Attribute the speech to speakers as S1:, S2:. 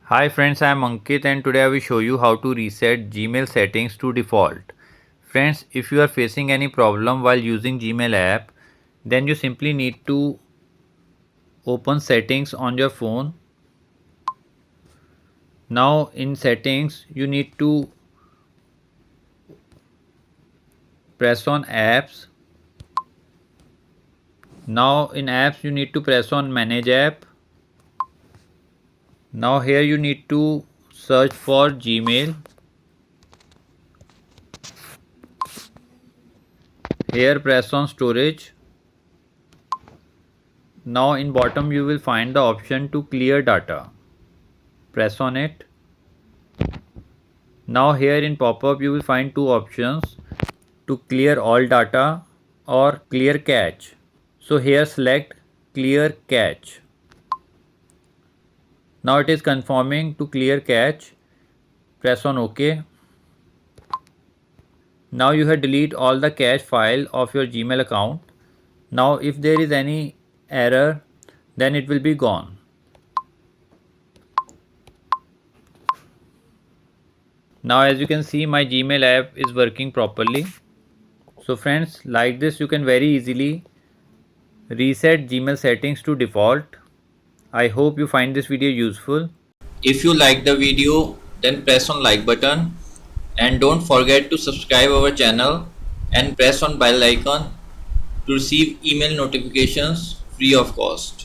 S1: Hi friends, I am Ankit and today I will show you how to reset Gmail settings to default. Friends, if you are facing any problem while using Gmail app, then you simply need to open settings on your phone. Now in settings, you need to press on apps. Now in apps, you need to press on manage app. Now here you need to search for Gmail. Here press on storage. Now in bottom you will find the option to clear data. Press on it. Now here in pop-up you will find two options to clear all data or clear cache. So here select clear cache. Now it is confirming to clear cache. Press on OK. Now you have delete all the cache file of your Gmail account. Now if there is any error, then it will be gone. Now as you can see, my Gmail app is working properly. So friends, like this you can very easily reset Gmail settings to default. I hope you find this video useful. If you like the video, then press on like button and don't forget to subscribe our channel and press on bell icon to receive email notifications free of cost.